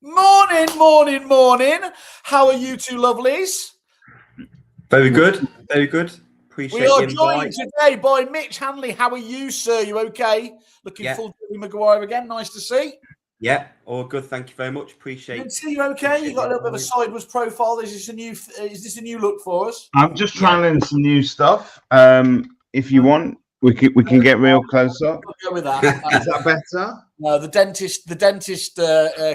Morning. How are you two lovelies? Very good. Appreciate we are the invite. joined today by Mitch Handley. How are you, sir? You okay? Looking full Jerry Maguire again. Nice to see. Yeah, all good. Thank you very much. Appreciate it. You okay? You got a little bit of a sideways profile. Is this a new look for us? I'm just trying some new stuff. If you want, we can get real close up. We'll go with that. Is that better? No, the dentist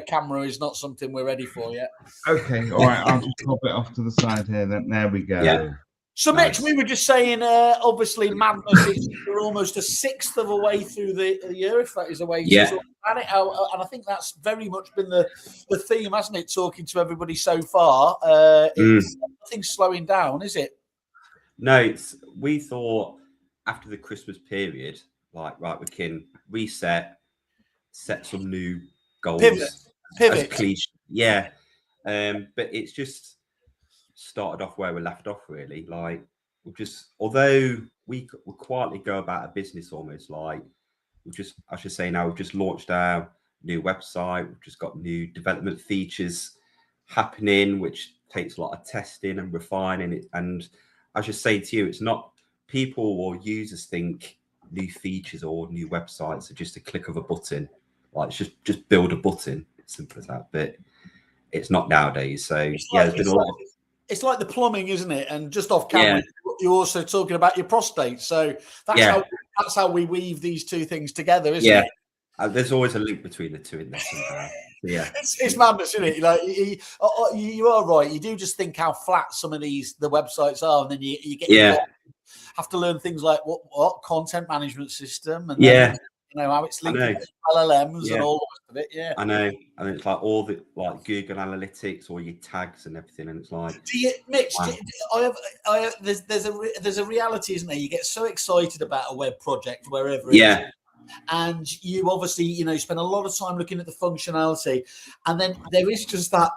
camera is not something we're ready for yet. Okay, all right. I'll just pop it off to the side here. Then there we go. Yeah. So, Mitch, we were just saying, obviously, madness. We're almost a sixth of a way through the year, if that is a way to talk about it. And I think that's very much been the theme, hasn't it? Talking to everybody so far, nothing's slowing down, is it? No, we thought after the Christmas period, we can reset, set some new goals. Pivot. Yeah. But it's just started off where we left off, really. Although we quietly go about a business almost, we've just launched our new website. We've just got new development features happening, which takes a lot of testing and refining it. And I should say to you, it's not people or users think new features or new websites are just a click of a button. It's just build a button. It's simple as that. But it's not nowadays. So there's been a lot of... It's like the plumbing, isn't it? And just off camera, you're also talking about your prostate. So that's how we weave these two things together, isn't it? There's always a link between the two in there somehow. It's madness, isn't it? You are right. You do just think how flat some of the websites are, and then you get have to learn things like what content management system, and then, how it's linked to LLMs and all the rest of it. I know, and it's like all the Google Analytics, all your tags and everything, and it's like. Mitch, there's a reality, isn't there? You get so excited about a web project wherever it is. And you obviously, spend a lot of time looking at the functionality, and then there is just that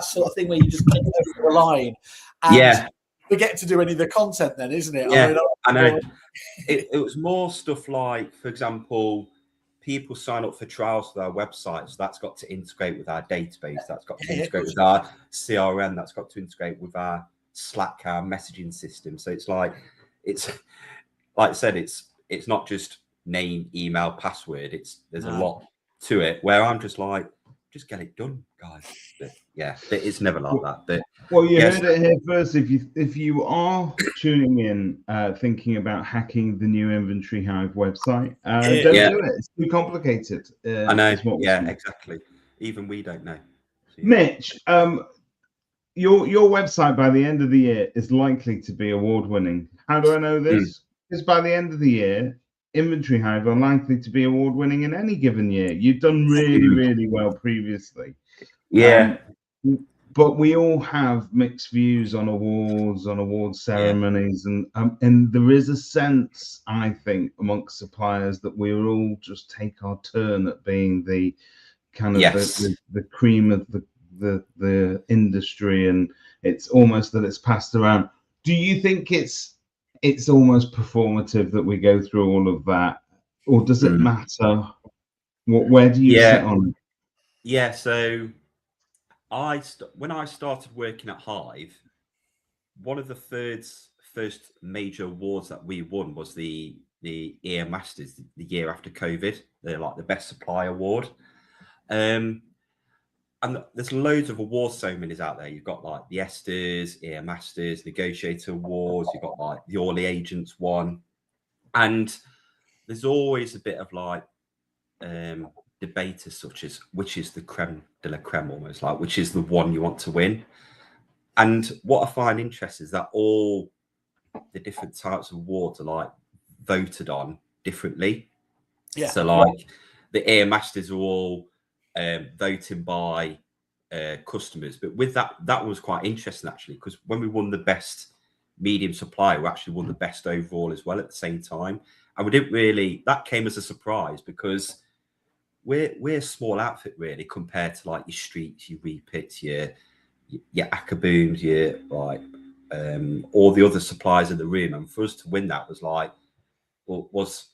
sort of thing where you just get over the line and forget to do any of the content. Then, isn't it? I know. It was more stuff like, for example, people sign up for trials for our website, so that's got to integrate with our database. That's got to integrate with our CRM. That's got to integrate with our Slack, our messaging system. So it's like I said, it's not just name, email, password. There's a lot to it where I'm just like, just get it done, guys. But it's never like that. But you heard it here first. If you are tuning in thinking about hacking the new Inventory Hive website, don't do it. It's too complicated. I know. Exactly. Even we don't know. So, Mitch, your website by the end of the year is likely to be award-winning. How do I know this? Because by the end of the year, Inventory Hive are likely to be award-winning in any given year. You've done really, really well previously. But we all have mixed views on award ceremonies, and there is a sense, I think, amongst suppliers that we all just take our turn at being the kind of the cream of the industry, and it's almost that it's passed around. Do you think it's almost performative that we go through all of that, or does it matter? Where do you sit on it? So when I started working at Hive, one of the first major awards that we won was the EM Masters the year after COVID. They're like the best supply award. And there's loads of award ceremonies out there. You've got like the Esters, EM Masters, Negotiator Awards. You've got like the All the Agents one, and there's always a bit of like debate as such as which is the creme de la creme, almost like which is the one you want to win. And what I find interesting is that all the different types of awards are like voted on differently. So like the EM Masters are all voting by customers, but with that was quite interesting actually, because when we won the best medium supplier, we actually won the best overall as well at the same time, and we didn't really, that came as a surprise because we're a small outfit really compared to like your Streets, your Repits, your Acabooms, your like all the other suppliers in the room, and for us to win that was like was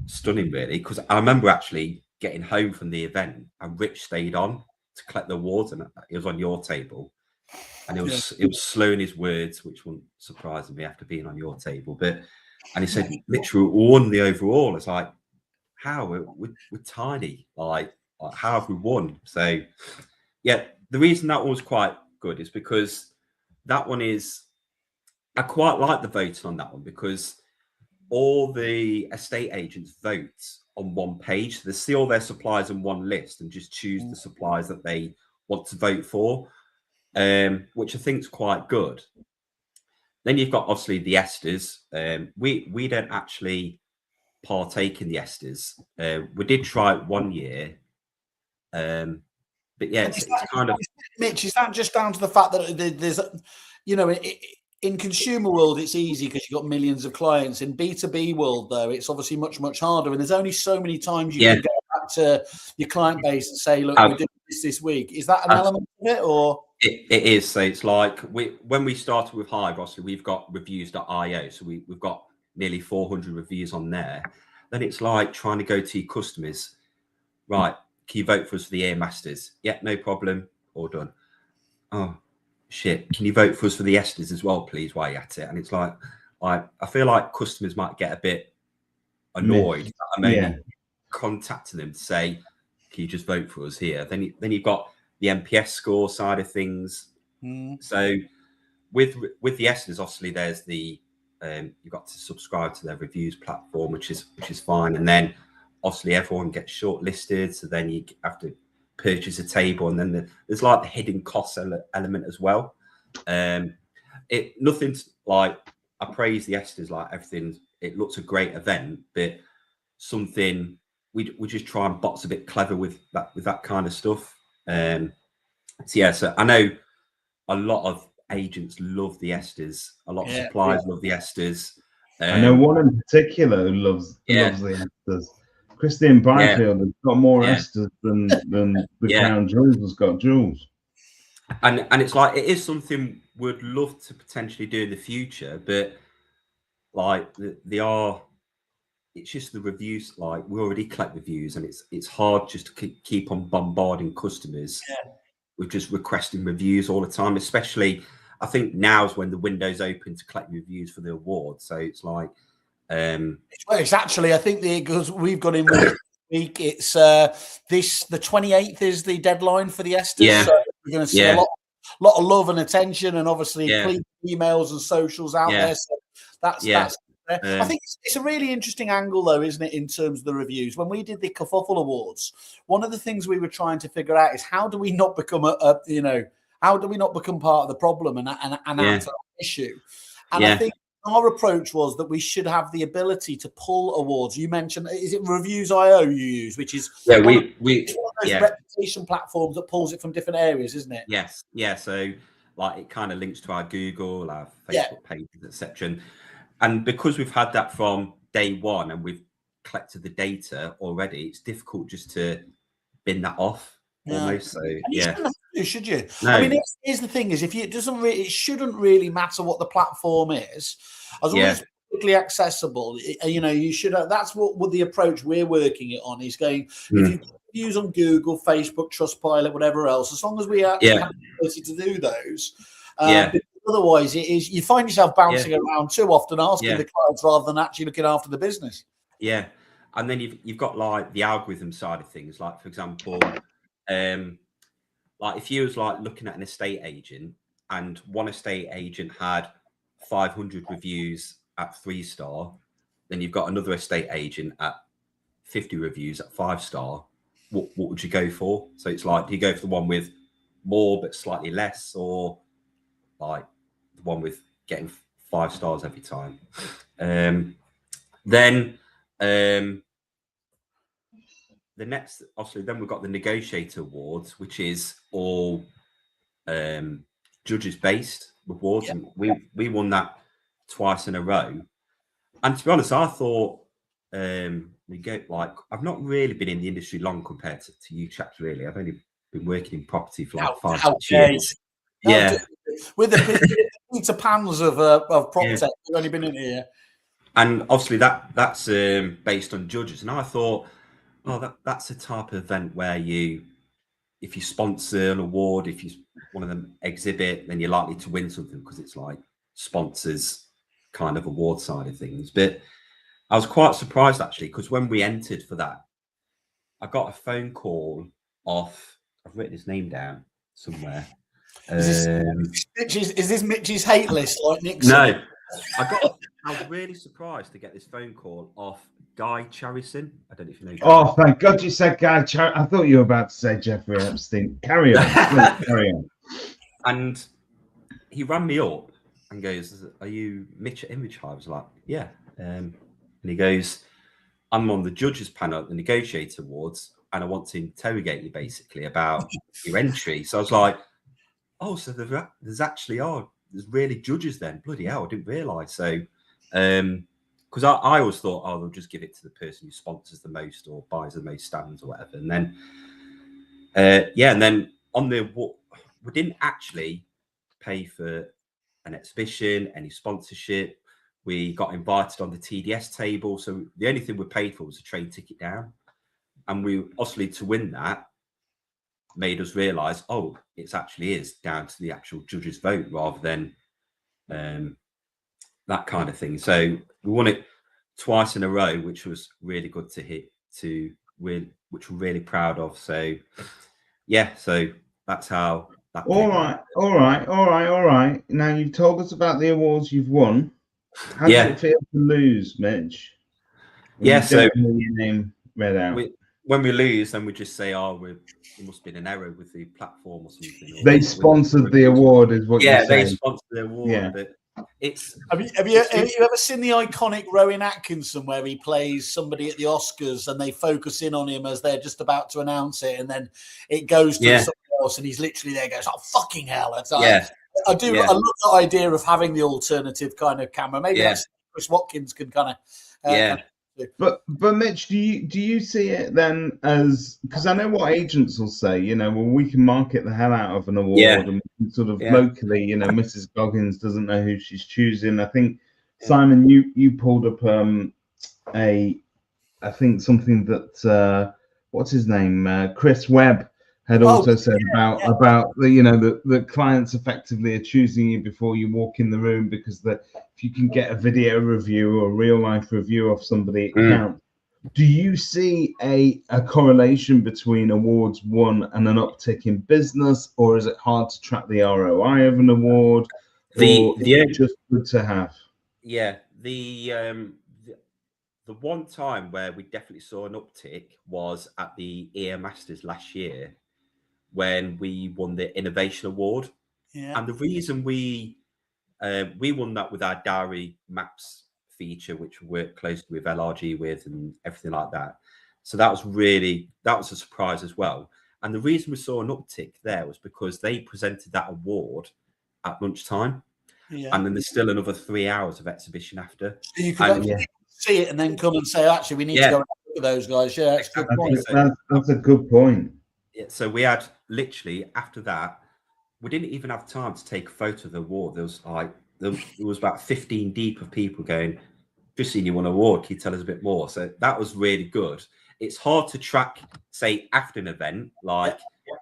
stunning really, because I remember actually getting home from the event, and Rich stayed on to collect the awards, and it was on your table, and it was slurring his words, which wouldn't surprise me after being on your table. And he said, Mitch, we won the overall. It's like, how? We're tiny. Like, how have we won? So, yeah, the reason that one was quite good is because that one is, I quite like the voting on that one, because all the estate agents vote on one page. They see all their suppliers in one list and just choose the suppliers that they want to vote for, which I think is quite good. Then you've got obviously the Esters. We don't actually partake in the Esters. We did try it one year, but yeah, it's kind of, Mitch, is that just down to the fact that there's, in consumer world, it's easy because you've got millions of clients. In B2B world, though, it's obviously much, much harder. And there's only so many times you can go back to your client base and say, look, we're doing this week. Is that an element of it, or? It is. So it's like when we started with Hive, obviously we've got reviews.io. So we've got nearly 400 reviews on there. Then it's like trying to go to your customers. Right, can you vote for us for the Air Masters? Yeah, no problem. All done. Oh, shit. Can you vote for us for the Esters as well, please, while you're at it? And it's like, I feel like customers might get a bit annoyed that I'm only contacting them to say, can you just vote for us here? Then you've got the NPS score side of things. So with the Esters, obviously there's the you've got to subscribe to their reviews platform, which is fine. And then obviously everyone gets shortlisted, so then you have to purchase a table, and then there's like the hidden cost element as well. Nothing's like, I praise the Esters, like everything. It looks a great event, but something we just try and box a bit clever with that kind of stuff. So I know a lot of agents love the Esters. A lot of suppliers love the Esters. I know one in particular who loves the Esters. Christian Byfield has got more Esters than the Crown Jewels has got jewels. And it's like, it is something we'd love to potentially do in the future, but like it's just the reviews. Like, we already collect reviews, and it's hard just to keep on bombarding customers with just requesting reviews all the time. Especially, I think now's when the window's open to collect reviews for the awards. So it's like, it's actually, I think because we've got in this week, it's the 28th is the deadline for the Esters. So we're going to see a lot of love and attention, and obviously emails and socials out there. So that's I think it's a really interesting angle, though, isn't it, in terms of the reviews? When we did the Kerfuffle Awards, one of the things we were trying to figure out is how do we not become how do we not become part of the problem and answer that issue? And I think our approach was that we should have the ability to pull awards. You mentioned, is it Reviews.io you use, which is one of those reputation platforms that pulls it from different areas, isn't it? Yes, so like it kind of links to our Google, our Facebook pages, etc. And because we've had that from day one and we've collected the data already, it's difficult just to bin that off almost. So should you? No. I mean, here's the thing: is it shouldn't really matter what the platform is, as long as it's publicly accessible. You should. That's what the approach we're working it on is going. If you use on Google, Facebook, Trustpilot, whatever else, as long as we have the ability to do those. Otherwise, it is you find yourself bouncing around too often, asking the clients rather than actually looking after the business. Yeah, and then you've got like the algorithm side of things. Like, for example, like if you was like looking at an estate agent, and one estate agent had 500 reviews at 3-star, then you've got another estate agent at 50 reviews at 5-star. What would you go for? So it's like, do you go for the one with more but slightly less, or like the one with getting 5 stars every time? Then the next, obviously, then we've got the Negotiator Awards, which is all judges based awards, and we won that twice in a row. And to be honest, I thought I've not really been in the industry long compared to you chaps. Really, I've only been working in property for like 5-6 years. With the Peter Pans of PropTech, we've only been in here. And obviously that's based on judges. And I thought, Oh, that's a type of event where if you sponsor an award, if you one of them exhibit, then you're likely to win something because it's like sponsors kind of award side of things. But I was quite surprised actually, because when we entered for that, I got a phone call off. I've written his name down somewhere. Is this Mitch's hate list like Nixon? No, I was really surprised to get this phone call off Guy Charison. I don't know if you know. Oh, thank God you said Guy Charison. I thought you were about to say Jeffrey Epstein. Carry on. Carry on. And he rang me up and goes, "Are you Mitch at Inventory Hive?" I was like, "Yeah." And he goes, "I'm on the judges panel at the Negotiator Awards, and I want to interrogate you basically about your entry." So I was like, "Oh, so there's actually there's really judges then? Bloody hell, I didn't realise." So, because I always thought, oh, they'll just give it to the person who sponsors the most or buys the most stands or whatever. And then, and then on we didn't actually pay for an exhibition, any sponsorship. We got invited on the TDS table. So the only thing we paid for was a train ticket down. And we obviously, to win that, made us realise, oh, it actually is down to the actual judges' vote rather than that kind of thing. So we won it twice in a row, which was really good to hit, which we're really proud of. So yeah, so that's how that. All right. Now you've told us about the awards you've won. How does it feel to lose, Mitch? So your name read out. When we lose, then we just say, "Oh, there must have been an error with the platform or something." They sponsored the award, is what you're saying. Yeah, they sponsored the award. Yeah. But it's. Have you ever seen the iconic Rowan Atkinson where he plays somebody at the Oscars and they focus in on him as they're just about to announce it, and then it goes to somebody else, and he's literally there, goes, "Oh fucking hell!" I love the idea of having the alternative kind of camera. Maybe that's Chris Watkins can kind of. But Mitch, do you see it then as, because I know what agents will say, well, we can market the hell out of an award and we can sort of locally, Mrs. Goggins doesn't know who she's choosing. I think Simon, you pulled up I think something that what's his name, Chris Webb had also said about the clients effectively are choosing you before you walk in the room, because if you can get a video review or a real life review of somebody, it counts. Do you see a correlation between awards won and an uptick in business, or is it hard to track the ROI of an award? Just good to have? Yeah, the one time where we definitely saw an uptick was at the EA Masters last year, when we won the Innovation Award. And the reason we won that with our diary maps feature, which we worked closely with LRG with and everything like that. So that was a surprise as well. And the reason we saw an uptick there was because they presented that award at lunchtime. And then there's still another 3 hours of exhibition after. So you could see it and then come and say, actually, we need to go and look at those guys. Yeah, that's a good point. That's a good point. Yeah, so we had literally after that, we didn't even have time to take a photo of the award. There was about 15 deep of people going, "Just seen you won an award. Can you tell us a bit more?" So that was really good. It's hard to track, say, after an event.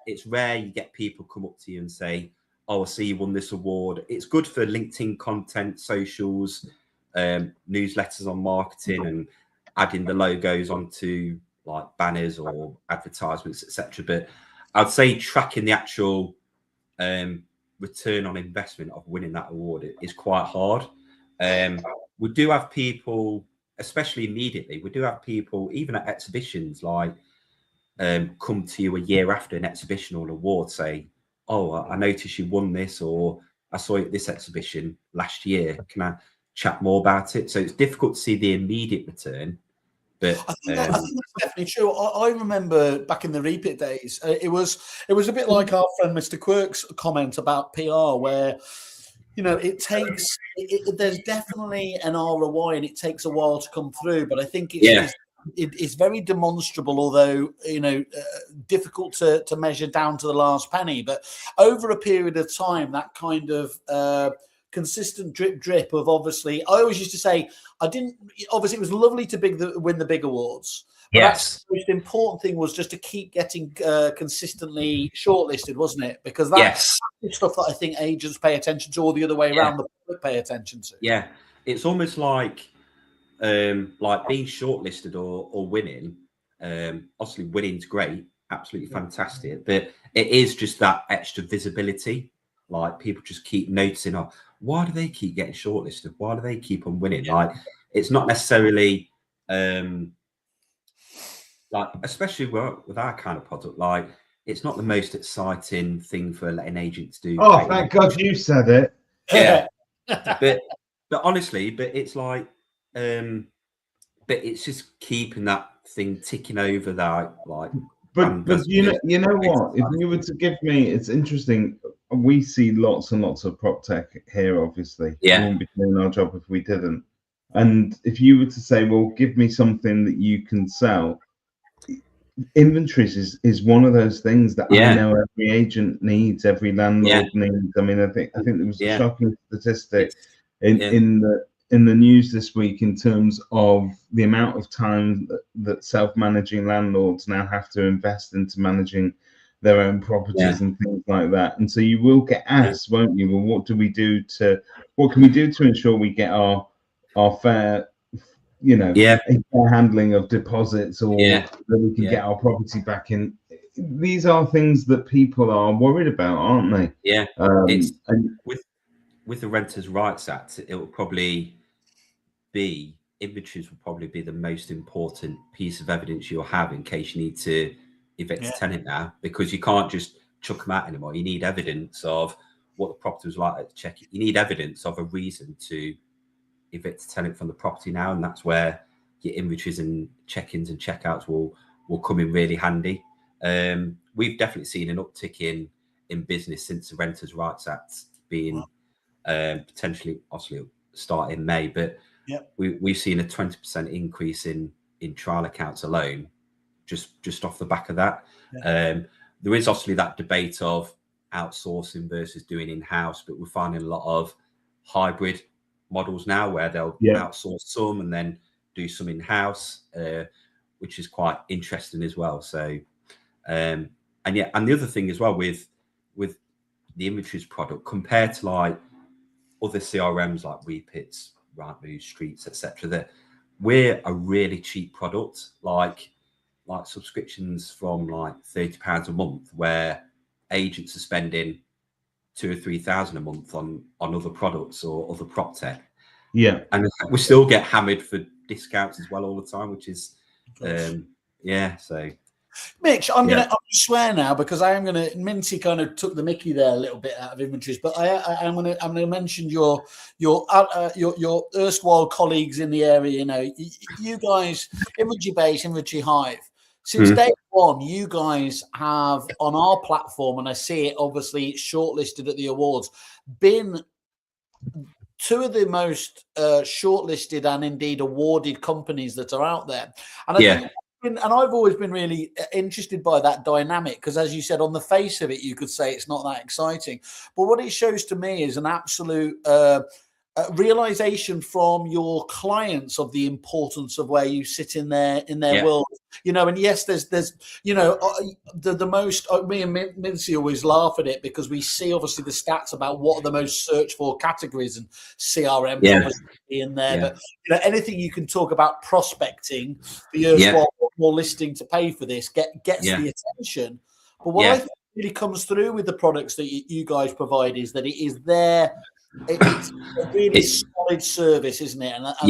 It's rare you get people come up to you and say, "Oh, I see you won this award." It's good for LinkedIn content, socials, newsletters on marketing, and adding the logos onto like banners or advertisements, etc. But I'd say tracking the actual return on investment of winning that award is quite hard. We do have people, especially immediately, we do have people even at exhibitions come to you a year after an exhibition or an award, say, "Oh, I noticed you won this," or "I saw you at this exhibition last year. Can I chat more about it?" So it's difficult to see the immediate return. But I think that's definitely true. I remember back in the repeat days, it was a bit like our friend Mr. Quirk's comment about PR, where there's definitely an ROI and it takes a while to come through. But I think it's very demonstrable, although difficult to measure down to the last penny. But over a period of time, that kind of consistent drip of, obviously, I always used to say, obviously it was lovely to win the big awards, Yes. The most important thing was just to keep getting consistently shortlisted, wasn't it? Because that's stuff that I think agents pay attention to, or the other way around, the public pay attention to. Yeah, it's almost like being shortlisted or winning. Obviously, winning's great, absolutely fantastic, but it is just that extra visibility. Like, people just keep noticing, oh, why do they keep getting shortlisted? Why do they keep on winning? Like, it's not necessarily especially with our kind of product, like, it's not the most exciting thing for letting agents do. Oh, thank God you said it. Yeah. but honestly, it's like, but it's just keeping that thing ticking over that, like. But you know what? If you were to give me, it's interesting. We see lots and lots of prop tech here, obviously. Yeah. We wouldn't be doing our job if we didn't. And if you were to say, well, give me something that you can sell, inventories is one of those things that I know every agent needs, every landlord needs. I mean, I think there was a shocking statistic in the news this week in terms of the amount of time that self-managing landlords now have to invest into managing their own properties and things like that. And so you will get asked, won't you? Well, what can we do to ensure we get our fair, fair handling of deposits, or that we can get our property back in? These are things that people are worried about, aren't they? Yeah. With the Renters' Rights Act, it will probably be, inventories will probably be the most important piece of evidence you'll have in case you need to evict a tenant now, because you can't just chuck them out anymore. You need evidence of what the property was like to check it. You need evidence of a reason to evict a tenant from the property now, and that's where your inventories and check-ins and checkouts will come in really handy. We've definitely seen an uptick in business since the Renters' Rights Act being potentially, obviously, start in May, but we've seen a 20% increase in trial accounts alone, just off the back of that. There is obviously that debate of outsourcing versus doing in-house, but we're finding a lot of hybrid models now where they'll outsource some and then do some in-house, which is quite interesting as well. So and the other thing as well with the inventories product, compared to like other CRMs like Weepits, Rightmove, Streets, etc., that we're a really cheap product, like subscriptions from like £30 a month, where agents are spending 2,000 or 3,000 a month on other products or other prop tech. And we still get hammered for discounts as well all the time, which is so. Mitch, I'm gonna swear now, because I am gonna. Mintzy kind of took the mickey there a little bit out of inventories, but I'm gonna mention your erstwhile colleagues in the area. You know, you guys, Inventory Hive. Since day one, you guys have on our platform, and I see it obviously shortlisted at the awards, been two of the most shortlisted and indeed awarded companies that are out there. And I think. And I've always been really interested by that dynamic, because, as you said, on the face of it, you could say it's not that exciting. But what it shows to me is an absolute realization from your clients of the importance of where you sit in their world. You know, and yes, there's the most. Me and Mintzy always laugh at it, because we see obviously the stats about what are the most searched for categories, and CRM obviously in there. But anything you can talk about prospecting, the more listing to pay for this gets the attention. But what I think really comes through with the products that you guys provide is that it is there. It's a really solid service, isn't it? And that's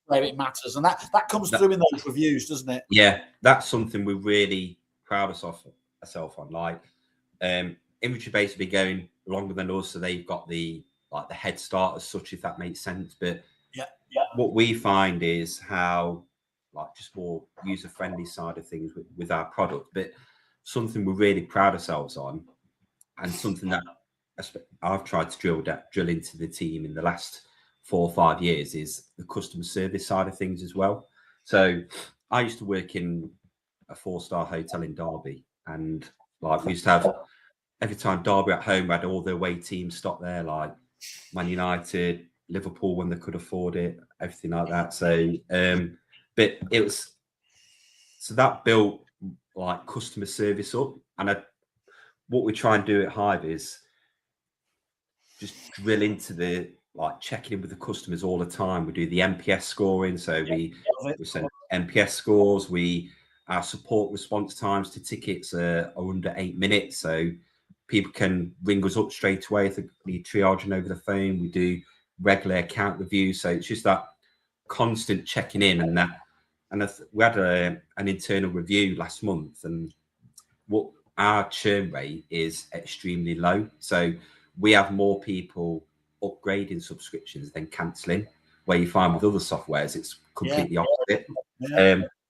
where it matters, and that comes through in those reviews, doesn't it? Yeah, that's something we're really proud of ourselves on. Like, Inventory basically going longer than us, so they've got the head start as such, if that makes sense. But what we find is how, like, just more user-friendly side of things with our product, but something we're really proud of ourselves on, and something that I've tried to drill into the team in the last 4 or 5 years is the customer service side of things as well. So I used to work in a 4-star hotel in Derby, and like, we used to have, every time Derby at home had all their away teams stop there, like Man United, Liverpool when they could afford it, everything like that. So but it was so that built like customer service up. And what we try and do at Hive is just drill into the like checking in with the customers all the time. We do the NPS scoring, so we send NPS scores. Our support response times to tickets are under 8 minutes, so people can ring us up straight away if they need triaging over the phone. We do regular account reviews, so it's just that constant checking in. And we had an internal review last month, and what our churn rate is extremely low. So we have more people upgrading subscriptions than cancelling, where you find with other softwares it's completely opposite.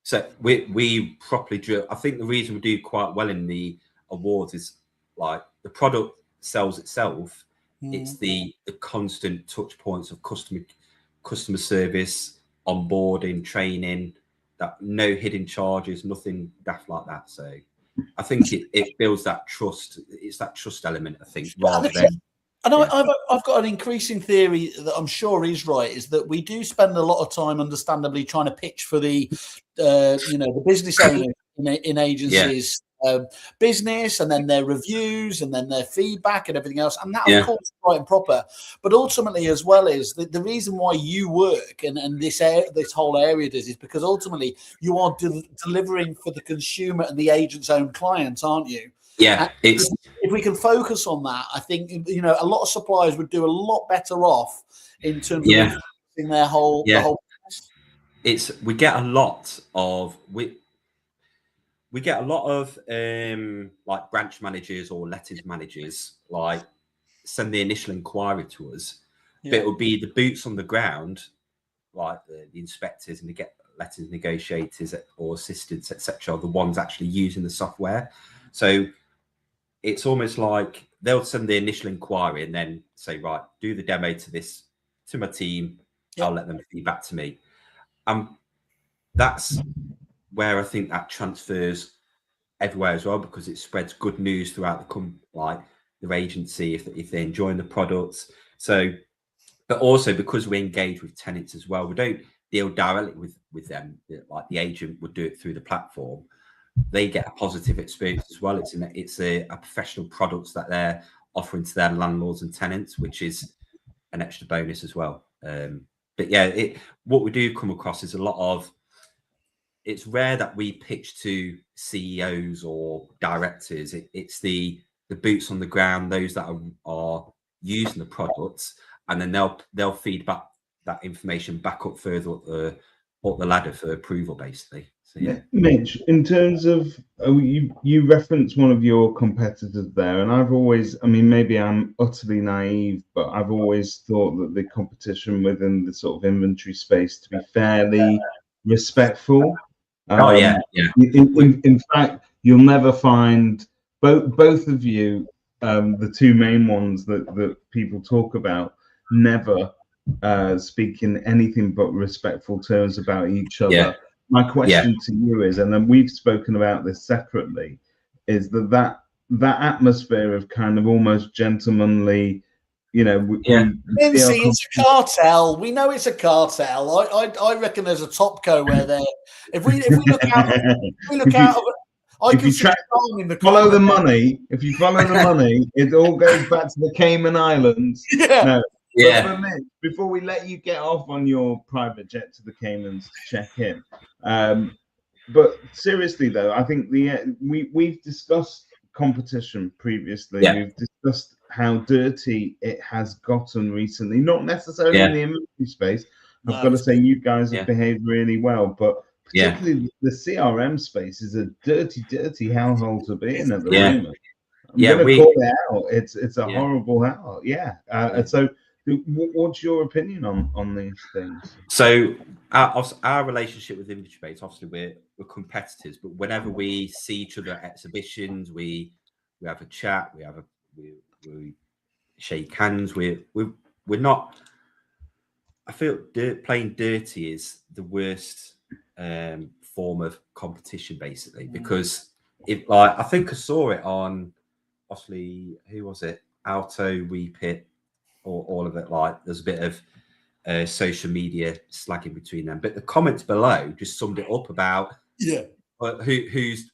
So we properly drill. I think the reason we do quite well in the awards is like the product sells itself. It's the constant touch points of customer service, onboarding, training, that no hidden charges, nothing daft like that. So I think it builds that trust. It's that trust element, I think, rather than. And I've got an increasing theory that I'm sure is right, is that we do spend a lot of time, understandably, trying to pitch for the the business owners in agencies, business, and then their reviews, and then their feedback, and everything else, and that of course is right and proper. But ultimately, as well, is the reason why you work and this whole area does is because ultimately you are delivering for the consumer and the agent's own clients, aren't you? Yeah, if we can focus on that, I think a lot of suppliers would do a lot better off in terms of their whole. The whole we get a lot of like branch managers or lettings managers like send the initial inquiry to us, but it would be the boots on the ground, like the inspectors and the lettings negotiators or assistants, etc., the ones actually using the software. So it's almost like they'll send the initial inquiry and then say, right, do the demo to my team. I'll let them feedback to me. That's where I think that transfers everywhere as well, because it spreads good news throughout their agency if they're enjoying the products. So, but also because we engage with tenants as well, we don't deal directly with them. Like the agent would do it through the platform. They get a positive experience as well. It's a professional product that they're offering to their landlords and tenants, which is an extra bonus as well. But yeah, what we do come across is a lot of. It's rare that we pitch to CEOs or directors. It's the boots on the ground, those that are using the products, and then they'll feed back that information back up further up the ladder for approval, basically. So yeah, Mitch, in terms of you referenced one of your competitors there, and I've always, I mean, maybe I'm utterly naive, but I've always thought that the competition within the sort of inventory space to be fairly respectful. In fact, you'll never find both of you, the two main ones that people talk about, never speak in anything but respectful terms about each other. My question to you is, and then we've spoken about this separately, is that atmosphere of kind of almost gentlemanly, Mintzy, it's a cartel. We know it's a cartel. I reckon there's a topco where there. If we look out, if you follow the money, it all goes back to the Cayman Islands. But Mitch, before we let you get off on your private jet to the Caymans to check in, but seriously though, I think we've discussed competition previously. We've discussed how dirty it has gotten recently, not necessarily in the inventory space. I've got to say you guys have behaved really well, but particularly the CRM space is a dirty hellhole to be in at the moment. I'm going to call it out. It's a horrible hell. So what's your opinion on these things? So our relationship with inventory space, obviously we're competitors, but whenever we see each other at exhibitions, we have a chat, we shake hands. We're not. I feel playing dirty is the worst form of competition, basically, because I think I saw it on, obviously, who was it? Alto, Weepit, or all of it. Like there's a bit of social media slagging between them, but the comments below just summed it up about who's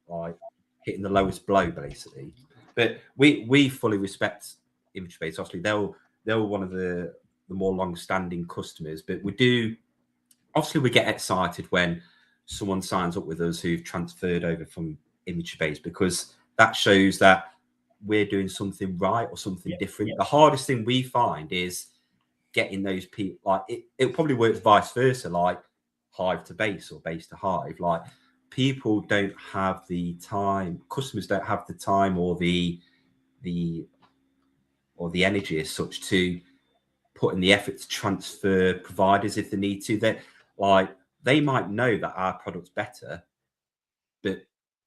like hitting the lowest blow, basically. But we fully respect Inventory Base. Obviously, they were one of the more long-standing customers, but we get excited when someone signs up with us who've transferred over from Inventory Base, because that shows that we're doing something right or something different. The hardest thing we find is getting those people, like it probably works vice versa, like Hive to Base or Base to Hive. Like, people don't have the time, customers don't have the time or the energy as such to put in the effort to transfer providers if they need to. They might know that our product's better, but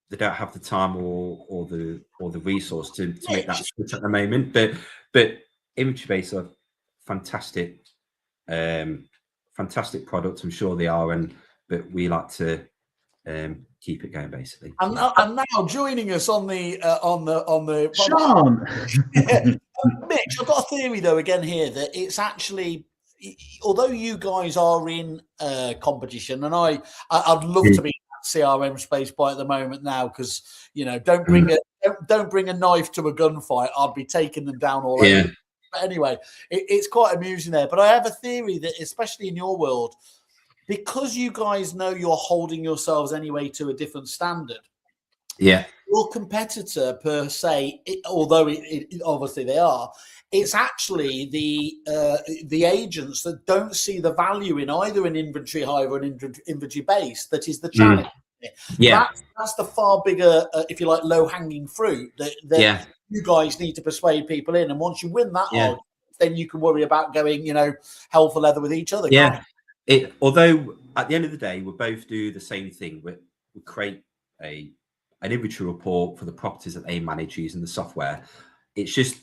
they don't have the time or the resource to make that switch at the moment. But Inventory Base are fantastic product. I'm sure they are, but we like to keep it going, basically. And now joining us on the Sean. Mitch, I've got a theory though again here that it's actually, although you guys are in competition, and I'd love to be in that CRM space by at the moment now, because don't bring a knife to a gunfight. I'd be taking them down all over. But anyway, it's quite amusing there. But I have a theory that, especially in your world, because you guys know you're holding yourselves anyway to a different standard. Yeah. Your competitor per se, although it obviously they are, it's actually the agents that don't see the value in either an Inventory Hive or an Inventory Base that is the challenge. Yeah, that's the far bigger, if you like, low-hanging fruit that you guys need to persuade people in. And once you win that argument, then you can worry about going, hell for leather with each other. Yeah. Although at the end of the day, we both do the same thing. We create an inventory report for the properties that they manage using the software. It's just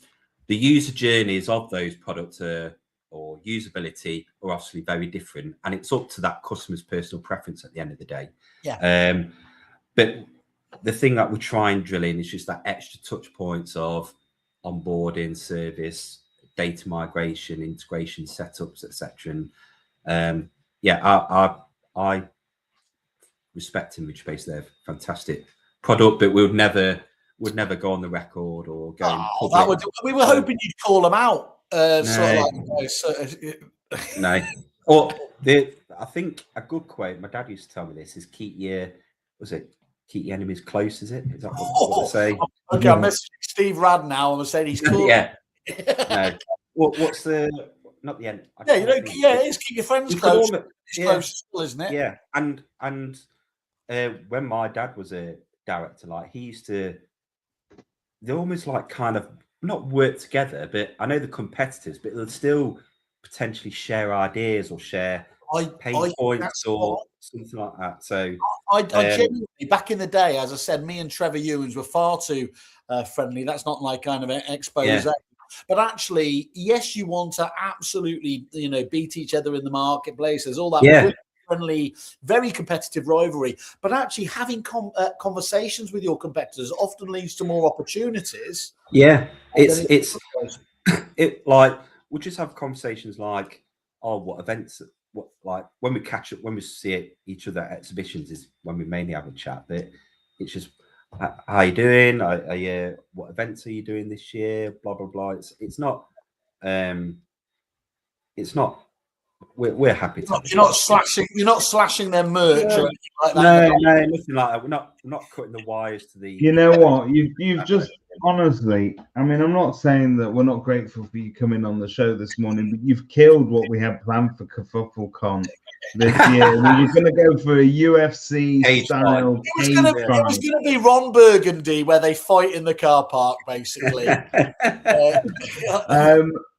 the user journeys of those products or usability are obviously very different, and it's up to that customer's personal preference at the end of the day. Yeah. But the thing that we try and drill in is just that extra touch points of onboarding, service, data migration, integration, setups, etc. And I respect Inventory Base. They're fantastic product, but we would never go on the record or go. We were hoping you'd call them out. No. Or I think a good quote my dad used to tell me this is keep your enemies close. Is that what they say? Okay, I'm messaging Steve Rad now. I'm saying he's cool. No. What's the not the end? It's keep your friends close. It's close still, isn't it? Yeah, and when my dad was a director, like he used to, they almost like kind of not work together, but I know the competitors, but they'll still potentially share ideas or share pain points or something like that. So I genuinely, back in the day, as I said, me and Trevor Ewins were far too friendly. That's not like kind of an expose. But actually, yes, you want to absolutely, beat each other in the marketplaces, all that. Yeah. Friendly, very competitive rivalry. But actually, having conversations with your competitors often leads to more opportunities. Yeah, it's like we'll just have conversations like, what events, like when we catch up, when we see each other at exhibitions is when we mainly have a chat. But it's just, how you doing? What events are you doing this year? Blah blah blah. It's not. We're happy to. You're not slashing their merch or anything like that. No, nothing like that. We're not cutting the wires to the. You know what? You've just honestly. I mean, I'm not saying that we're not grateful for you coming on the show this morning, but you've killed what we had planned for Kerfuffle Con this year. You're going to go for a UFC style. It was going to be Ron Burgundy, where they fight in the car park, basically.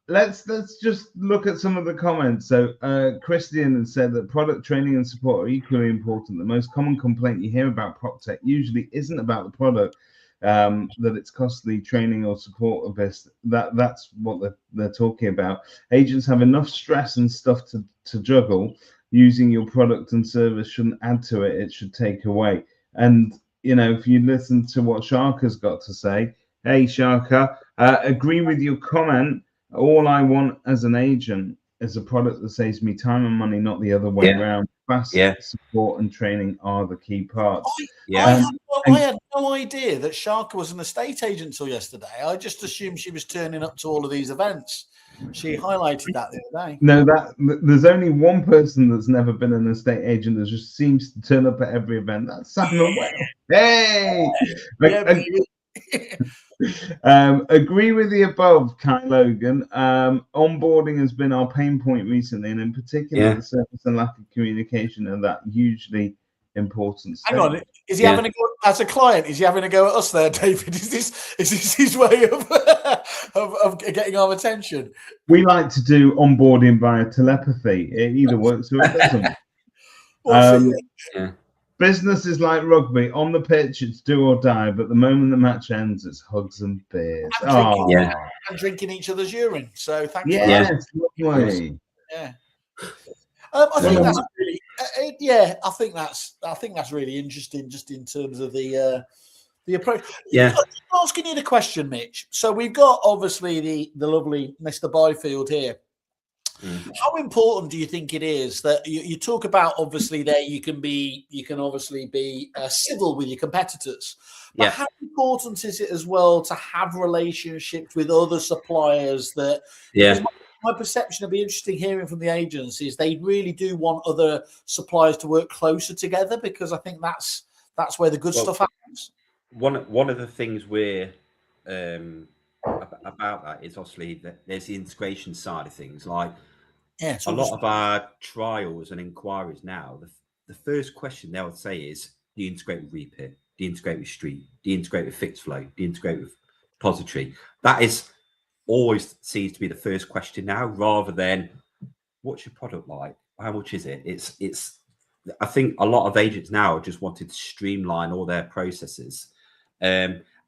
Let's just look at some of the comments. So Christian said that product training and support are equally important. The most common complaint you hear about PropTech usually isn't about the product, that it's costly training or support of this. That's what they're talking about. Agents have enough stress and stuff to juggle. Using your product and service shouldn't add to it. It should take away. And, if you listen to what Sharka's got to say, hey, Sharka, agree with your comment. All I want as an agent is a product that saves me time and money, not the other way around. fast support and training are the key parts. I had no idea that Sharka was an estate agent till yesterday. I just assumed she was turning up to all of these events. She highlighted that the other day. No, there's only one person that's never been an estate agent that just seems to turn up at every event. That's Simon Whale. Hey! Agree with the above, Kai Logan. Onboarding has been our pain point recently, and in particular, the surface and lack of communication are that hugely important stage. Hang on, is he having a go as a client? Is he having a go at us there, David? Is this his way of getting our attention? We like to do onboarding via telepathy. It either works or it doesn't. Business is like rugby. On the pitch, it's do or die. But the moment the match ends, it's hugs and beers. And drinking each other's urine. So thanks. Yes, lovely. Yeah. I think that's really, I think that's really interesting, just in terms of the approach. Asking you the question, Mitch. So we've got obviously the lovely Mr. Byfield here. How important do you think it is that you talk about, obviously there you can obviously be civil with your competitors, but how important is it as well to have relationships with other suppliers that my perception would be interesting hearing from the agents is they really do want other suppliers to work closer together, because I think that's where the good stuff happens. One of the things we're about that is obviously that there's the integration side of things. Like a lot of our trials and inquiries now, the first question they would say is, do you integrate with Repeat? Do you integrate with Street? Do you integrate with Fixed Flow? Do you integrate with Depository? That is always seems to be the first question now, rather than what's your product like? How much is it? It's I think a lot of agents now just wanted to streamline all their processes.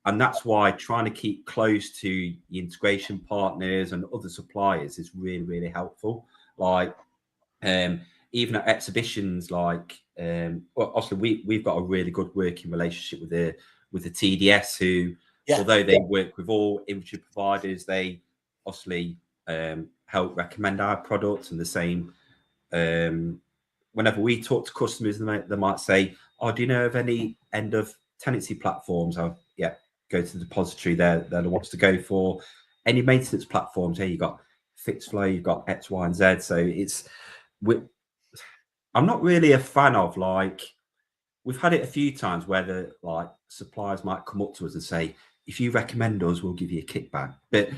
And that's why trying to keep close to the integration partners and other suppliers is really, really helpful. Like even at exhibitions, like obviously we've got a really good working relationship with the TDS, who although they work with all inventory providers, they obviously help recommend our products. And the same whenever we talk to customers, they might say, "Oh, do you know of any end of tenancy platforms?" Go to the Depository. They're the ones to go for. Any maintenance platforms? Here you got Fixed Flow, you've got X, Y, and Z. So I'm not really a fan of, like, we've had it a few times where the suppliers might come up to us and say, if you recommend us, we'll give you a kickback. But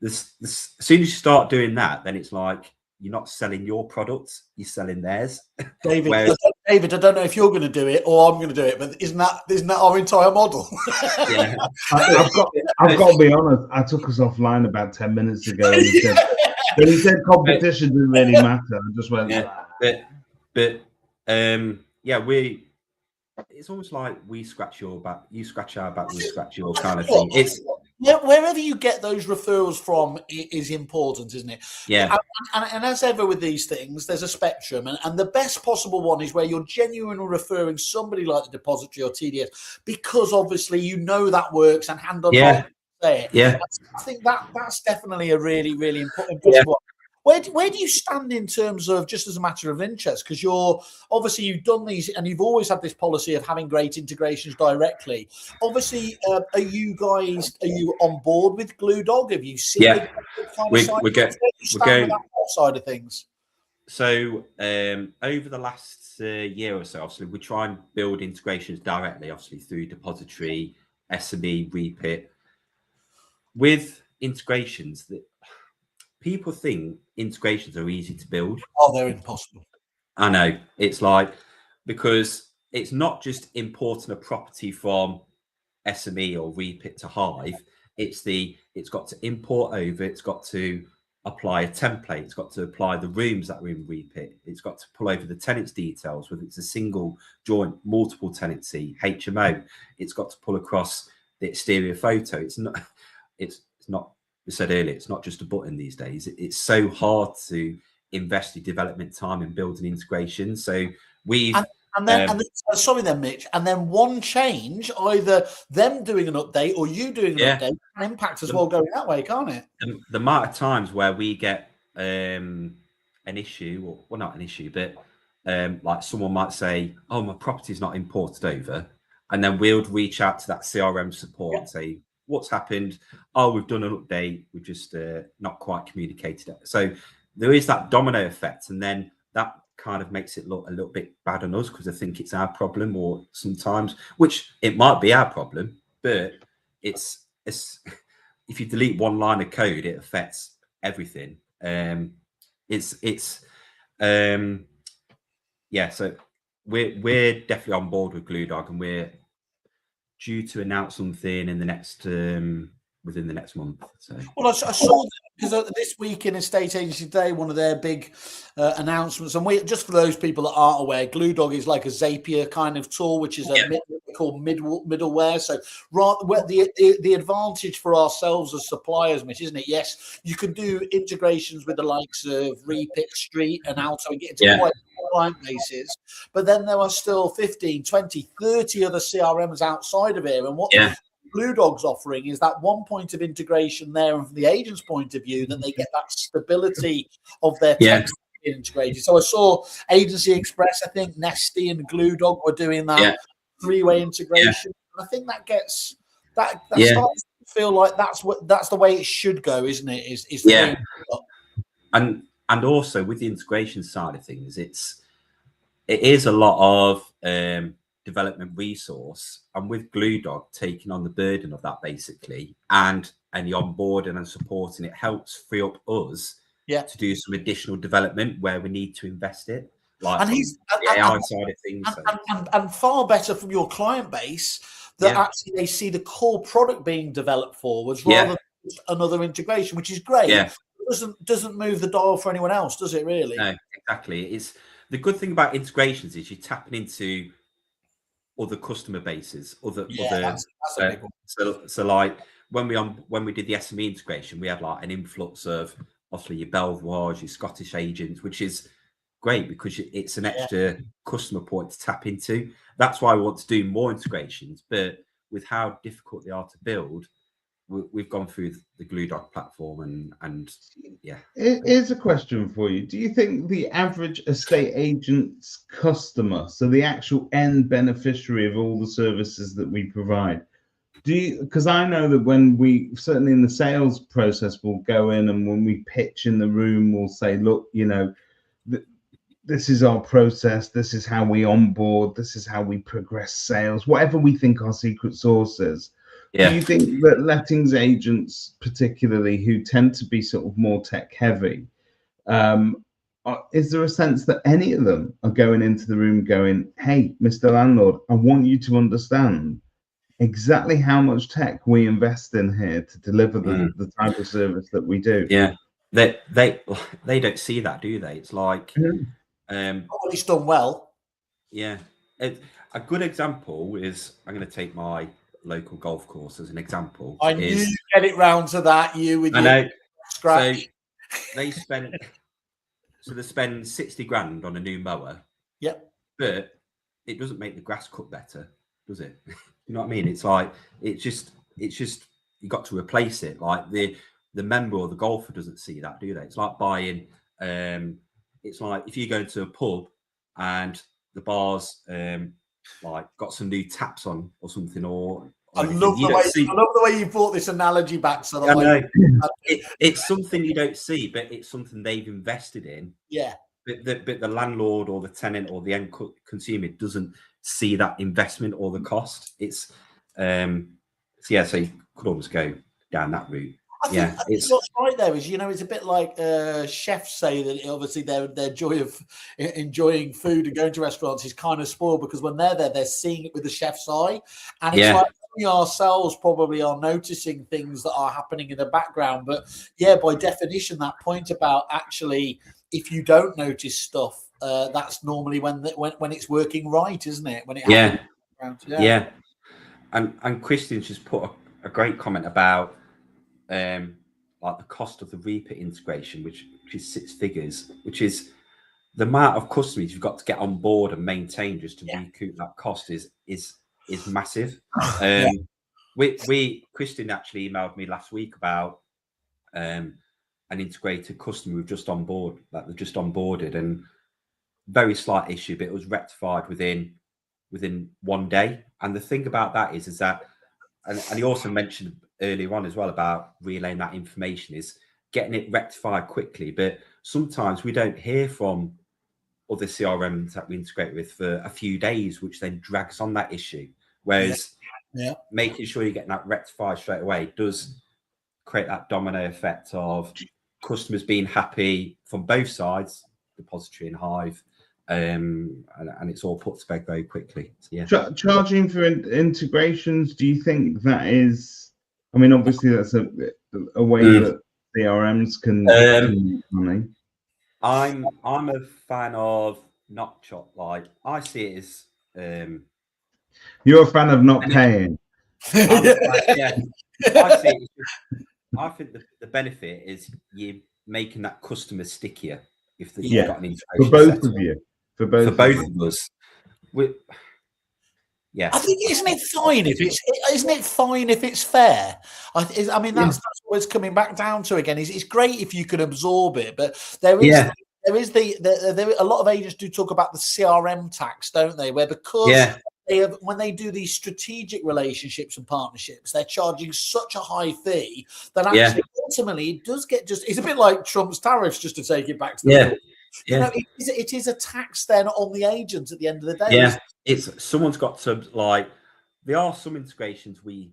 as soon as you start doing that, then it's like you're not selling your products, you're selling theirs. David, I don't know if you're going to do it or I'm going to do it, but isn't that our entire model? I've got to be honest. I took us offline about 10 minutes ago, and he said competition didn't really matter. I just went, it's almost like we scratch your back, you scratch our back, we scratch your kind of thing. It's wherever you get those referrals from is important, isn't it? Yeah. And as ever with these things, there's a spectrum, and the best possible one is where you're genuinely referring somebody like the Depository or TDS, because obviously you know that works, and hand on heart say it. Yeah. I think that's definitely a really, really important one. Where do you stand in terms of, just as a matter of interest, because you've done these and you've always had this policy of having great integrations directly. Obviously, are you on board with Glue Dog? Have you seen we're going that side of things? So over the last year or so, obviously we try and build integrations directly, obviously through Depository, SME, Repeat. With integrations, that people think integrations are easy to build. Oh, they're impossible. I know. It's like, because it's not just importing a property from SME or Repeat to Hive. It's got to import over, it's got to apply a template, it's got to apply the rooms that are in Repeat, it's got to pull over the tenants details, whether it's a single, joint, multiple tenancy, HMO, it's got to pull across the exterior photo. It's not, we said earlier, it's not just a button these days. It's so hard to invest your development time in building integration. So we've sorry then, Mitch, and then one change, either them doing an update or you doing an update, can impact as well going that way, can't it? The amount of times where we get an issue, or well, not an issue, but like someone might say, oh, my property's not imported over. And then we'll reach out to that CRM support and say, what's happened? Oh, we've done an update. We've just not quite communicated it. So there is that domino effect. And then that kind of makes it look a little bit bad on us because I think it's our problem, or sometimes, which it might be our problem, but it's if you delete one line of code, it affects everything. Yeah, so we're definitely on board with GlueDog, and we're due to announce something in the next within the next month. So, well, I saw because this week in Estate Agency Day, one of their big announcements, and we, just for those people that aren't aware, GlueDog is like a Zapier kind of tool, which is called middleware. So, the advantage for ourselves as suppliers, Mitch, isn't it? Yes, you can do integrations with the likes of Repick, Street, and Alto, and get into quite client bases, but then there are still 15, 20, 30 other CRMs outside of here, and what GlueDog's offering is that one point of integration there, and from the agent's point of view, that they get that stability of their tech integrated. So I saw Agency Express, I think Nesty and GlueDog were doing that three-way integration. And I think that gets that starts to feel like that's the way it should go, isn't it? Is and also with the integration side of things, it is a lot of development resource, and with GlueDog taking on the burden of that basically, and the onboarding and supporting, it helps free up us to do some additional development where we need to invest it, like and the AI side of things, and far better from your client base that actually they see the core product being developed forwards rather than just another integration, which is great. It doesn't move the dial for anyone else, does it? Really? No, exactly. It's the good thing about integrations is you're tapping into other customer bases, that's a big one. So like when we did the SME integration, we had like an influx of obviously your Belvoirs, your Scottish agents, which is great because it's an extra customer point to tap into. That's why we want to do more integrations, but with how difficult they are to build, we've gone through the GlueDog platform, and Here's a question for you. Do you think the average estate agent's customer, so the actual end beneficiary of all the services that we provide, because I know that when we, certainly in the sales process, we'll go in and when we pitch in the room, we'll say, look, this is our process, this is how we onboard, this is how we progress sales, whatever we think our secret sauce is. Do you think that lettings agents, particularly who tend to be sort of more tech heavy, is there a sense that any of them are going into the room going, hey, Mr. Landlord, I want you to understand exactly how much tech we invest in here to deliver the type of service that we do? They don't see that, do they? It's like it's done well. A good example is, I'm going to take my local golf course as an example. I knew you'd get it round to that. I know. Scratch. So they spend 60 grand on a new mower. Yep. But it doesn't make the grass cut better, does it? You know what I mean? It's like it's just you got to replace it. Like the member or the golfer doesn't see that, do they? It's like buying. It's like if you go to a pub and the bar's like got some new taps on or something, or I love the way you brought this analogy back. So that it's something you don't see, but it's something they've invested in. Yeah. But the landlord or the tenant or the end consumer doesn't see that investment or the cost. It's so you could almost go down that route. I think what's right there is, it's a bit like chefs say that obviously their joy of enjoying food and going to restaurants is kind of spoiled because when they're there, they're seeing it with the chef's eye. And it's like we ourselves probably are noticing things that are happening in the background. But by definition, that point about actually, if you don't notice stuff, that's normally when it's working right, isn't it? When it happens. And Christian's just put a great comment about like the cost of the Reaper integration, which is 6 figures, which is the amount of customers you've got to get on board and maintain just to recoup that cost is massive. Christian actually emailed me last week about an integrated customer we've just on board, that they've just onboarded, and very slight issue, but it was rectified within 1 day. And the thing about that is that, and he also mentioned earlier on as well about relaying that information, is getting it rectified quickly. But sometimes we don't hear from other CRMs that we integrate with for a few days, which then drags on that issue. Whereas making sure you're getting that rectified straight away does create that domino effect of customers being happy from both sides, depository and Hive, and it's all put to bed very quickly. So, yeah. Charging for integrations, do you think that is? I mean, obviously that's a way that CRMs can make money. I'm a fan of not like I see it as you're a fan of not paying. Yeah, I see it. I think the benefit is you making that customer stickier if you've got an integration for both of you, for both of us. Yeah, I think isn't it fine if it's fair? I mean that's what it's coming back down to again. It's great if you can absorb it, but there is a lot of agents do talk about the CRM tax, don't they? Where because when they do these strategic relationships and partnerships, they're charging such a high fee that actually ultimately it does get it's a bit like Trump's tariffs, just to take it back to the you know, it is a tax then on the agent at the end of the day. Yeah, it's someone's got to like. There are some integrations we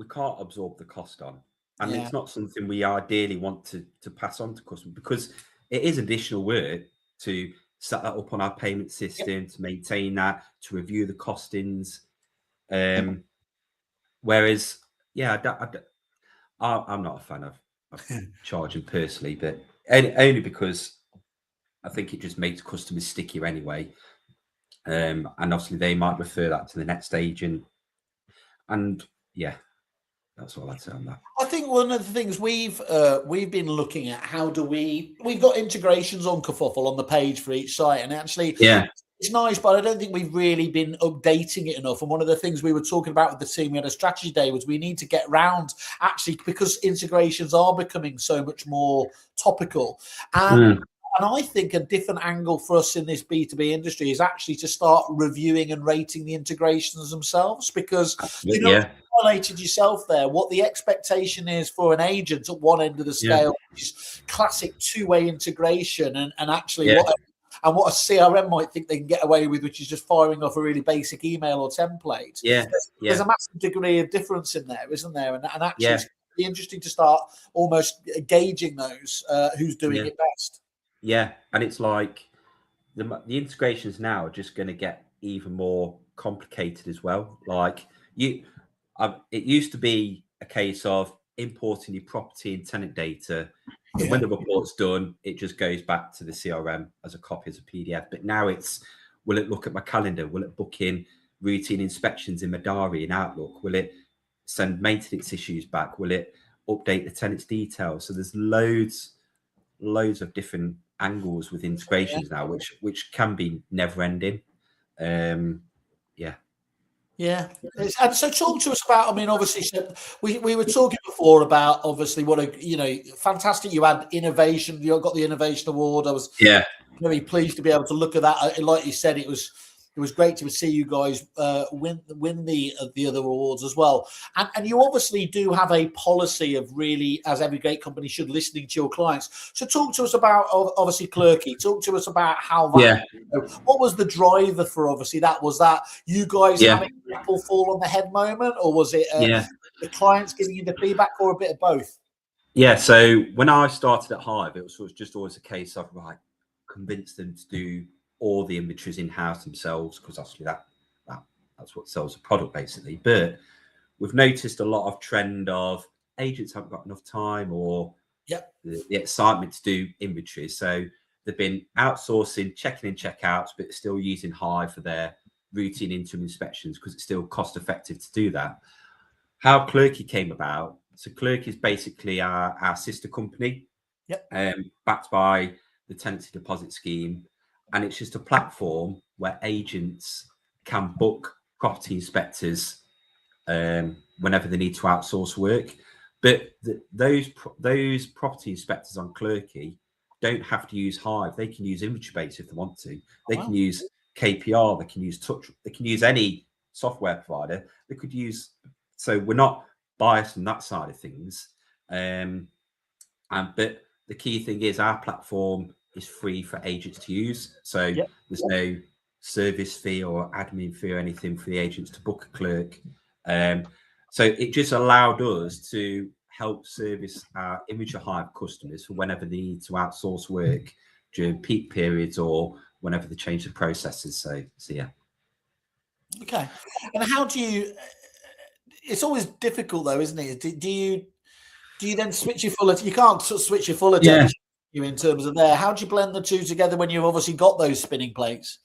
can't absorb the cost on, and it's not something we ideally want to pass on to customers because it is additional work to set that up on our payment system, to maintain that, to review the costings. Whereas, I'm not a fan of charging personally, but only because I think it just makes customers stickier anyway. And obviously they might refer that to the next agent. And that's all I'd say on that. I think one of the things we've been looking at, we've got integrations on Kerfuffle on the page for each site, and actually it's nice, but I don't think we've really been updating it enough. And one of the things we were talking about with the team, we had a strategy day, was we need to get round actually, because integrations are becoming so much more topical. And I think a different angle for us in this B2B industry is actually to start reviewing and rating the integrations themselves, because you highlighted yourself there what the expectation is for an agent at one end of the scale, which is classic two-way integration, and actually what a CRM might think they can get away with, which is just firing off a really basic email or template. There's a massive degree of difference in there, isn't there? And actually it's be interesting to start almost gauging those who's doing it best. Yeah, and it's like the integrations now are just going to get even more complicated as well. Like it used to be a case of importing your property and tenant data, and when the report's done, it just goes back to the CRM as a copy, as a PDF. But now it's, will it look at my calendar? Will it book in routine inspections in my diary in Outlook? Will it send maintenance issues back? Will it update the tenant's details? So there's loads of different angles with integrations now, which can be never ending. And so talk to us about, I mean, obviously we were talking before about obviously what fantastic, you had innovation, you got the innovation award. I was very pleased to be able to look at that. Like you said, it was great to see you guys win the other awards as well. And you obviously do have a policy of really, as every great company should, listening to your clients. So talk to us about, obviously, Clerky. Talk to us about how that, what was the driver for, obviously, that? Was that you guys having an apple fall on the head moment, or was it the clients giving you the feedback, or a bit of both? Yeah, so when I started at Hive, it was just always a case of, convince them to do all the inventories in-house themselves, because obviously that's what sells the product basically. But we've noticed a lot of trend of agents haven't got enough time or the excitement to do inventories, so they've been outsourcing checking in checkouts, but still using Hive for their routine interim inspections because it's still cost effective to do that. How Clerky came about, so Clerky is basically our sister company, backed by the tenancy deposit scheme. And it's just a platform where agents can book property inspectors whenever they need to outsource work. But those property inspectors on Clerky don't have to use Hive. They can use Inventory Base if they want to. They can use KPR. They can use Touch. They can use any software provider. They could use. So we're not biased on that side of things. But the key thing is our platform is free for agents to use. So there's no service fee or admin fee or anything for the agents to book a clerk. So it just allowed us to help service our Inventory Hive customers for whenever they need to outsource work during peak periods or whenever they change the processes. So yeah. Okay. And how do you? It's always difficult though, isn't it? Do you then switch your full? You can't sort of switch your full attention in terms of there. How do you blend the two together when you've obviously got those spinning plates?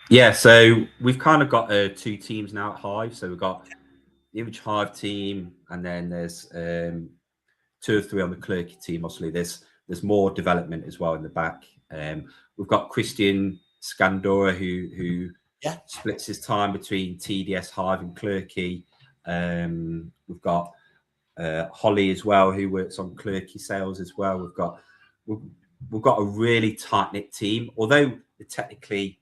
Yeah, so we've kind of got 2 teams now at Hive. So we've got the Inventory Hive team, and then there's 2 or 3 on the clerky team. Obviously, there's more development as well in the back. We've got Christian Scandora who splits his time between TDS, Hive, and clerky. We've got Holly as well, who works on clerky sales as well. We've got a really tight knit team, although they're technically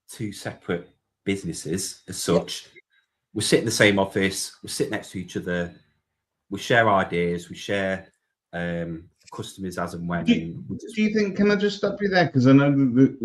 2 separate businesses as such. We sit in the same office. We sit next to each other. We share ideas. We share customers as and when. Do you think? Can I just stop you there? Because I know that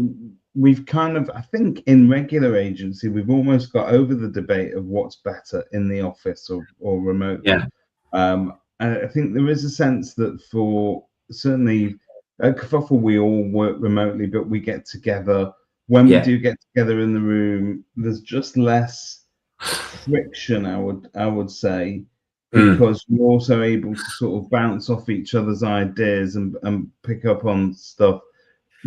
we've kind of, I think, in regular agency, we've almost got over the debate of what's better in the office or remote. Yeah. I think there is a sense that for certainly at Kerfuffle, we all work remotely, but we get together. When we do get together in the room, there's just less friction, I would say, because we're also able to sort of bounce off each other's ideas and pick up on stuff.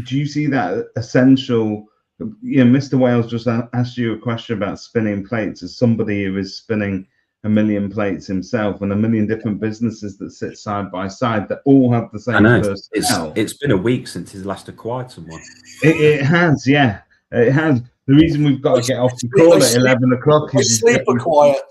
Do you see that essential? Mr. Wales just asked you a question about spinning plates. As somebody who is spinning a million plates himself and a million different businesses that sit side by side that all have the same personnel. It's been a week since he's last acquired someone. It has, yeah. It has. The reason we've got to get off the call at 11 o'clock is super quiet.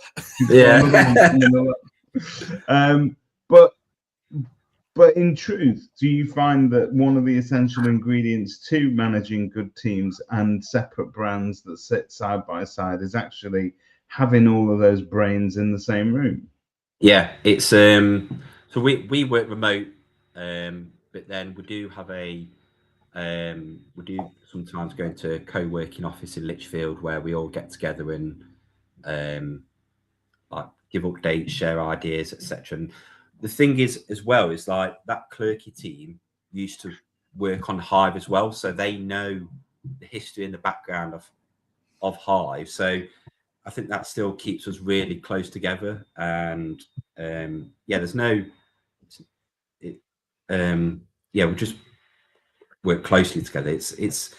But in truth, do you find that one of the essential ingredients to managing good teams and separate brands that sit side by side is actually having all of those brains in the same room? Yeah, it's so we work remote, but then we do have we do sometimes go into a co-working office in Lichfield where we all get together and like give updates, share ideas, etc. And the thing is as well is like that clerky team used to work on Hive as well, so they know the history and the background of Hive. So I think that still keeps us really close together. And there's no we just work closely together. It's